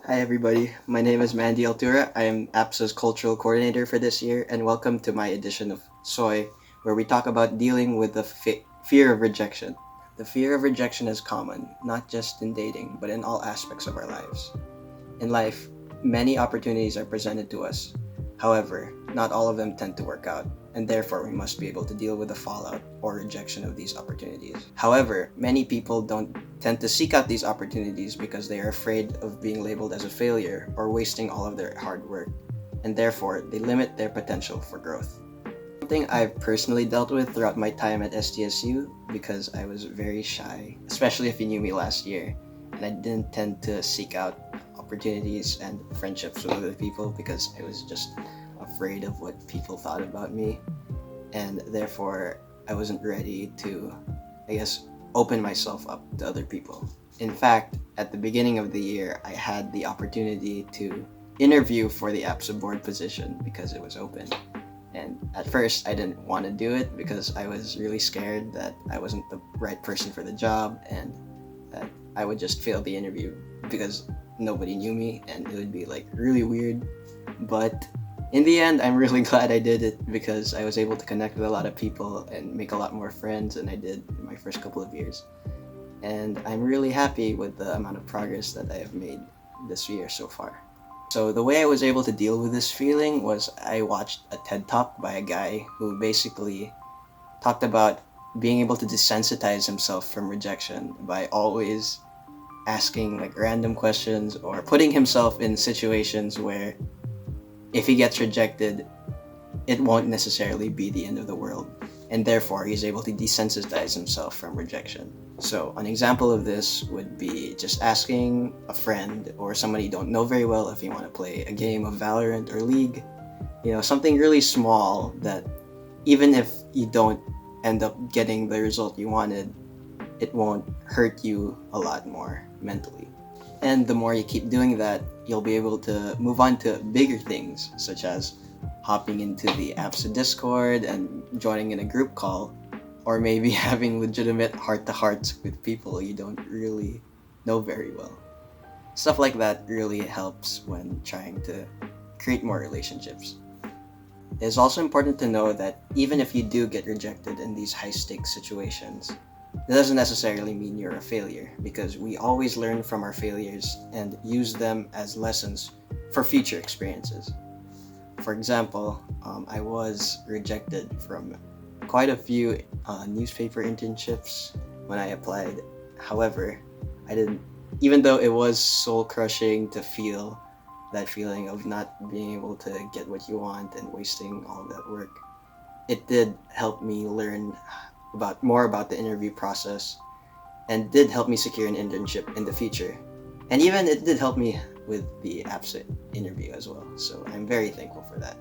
Hi everybody, my name is Mandy Altura. I am APSA's cultural coordinator for this year, and welcome to my edition of SOY, where we talk about dealing with the fear of rejection. The fear of rejection is common, not just in dating, but in all aspects of our lives. In life, many opportunities are presented to us. However, not all of them tend to work out, and therefore we must be able to deal with the fallout or rejection of these opportunities. However, many people don't tend to seek out these opportunities because they are afraid of being labeled as a failure or wasting all of their hard work, and therefore they limit their potential for growth. Something I've personally dealt with throughout my time at STSU because I was very shy, especially if you knew me last year, and I didn't tend to seek out opportunities and friendships with other people because I was just afraid of what people thought about me, and therefore I wasn't ready to, open myself up to other people. In fact, at the beginning of the year, I had the opportunity to interview for the APSA board position because it was open. And at first, I didn't want to do it because I was really scared that I wasn't the right person for the job and that I would just fail the interview because nobody knew me and it would be like really weird. But in the end, I'm really glad I did it because I was able to connect with a lot of people and make a lot more friends than I did in my first couple of years. And I'm really happy with the amount of progress that I have made this year so far. So the way I was able to deal with this feeling was I watched a TED Talk by a guy who basically talked about being able to desensitize himself from rejection by always asking like random questions or putting himself in situations where if he gets rejected, it won't necessarily be the end of the world, and therefore he's able to desensitize himself from rejection. So an example of this would be just asking a friend or somebody you don't know very well if you want to play a game of Valorant or League, something really small that even if you don't end up getting the result you wanted, it won't hurt you a lot more mentally. And the more you keep doing that, you'll be able to move on to bigger things, such as hopping into the APSA Discord and joining in a group call, or maybe having legitimate heart-to-hearts with people you don't really know very well. Stuff like that really helps when trying to create more relationships. It is also important to know that even if you do get rejected in these high-stakes situations, it doesn't necessarily mean you're a failure because we always learn from our failures and use them as lessons for future experiences. For example, I was rejected from quite a few newspaper internships when I applied. However, I didn't, even though it was soul crushing to feel that feeling of not being able to get what you want and wasting all that work, it did help me learn more about the interview process and did help me secure an internship in the future. And even it did help me with the APSA interview as well. So I'm very thankful for that.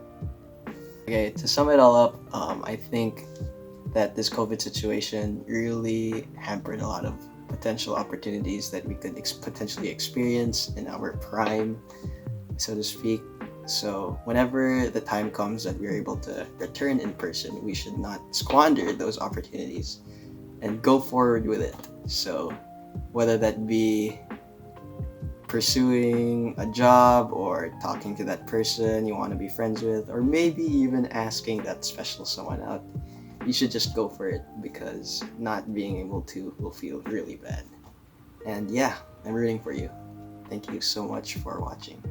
Okay, to sum it all up, I think that this COVID situation really hampered a lot of potential opportunities that we could potentially experience in our prime, so to speak. So whenever the time comes that we're able to return in person, we should not squander those opportunities and go forward with it. So whether that be pursuing a job or talking to that person you want to be friends with, or maybe even asking that special someone out, you should just go for it because not being able to will feel really bad. And yeah, I'm rooting for you. Thank you so much for watching.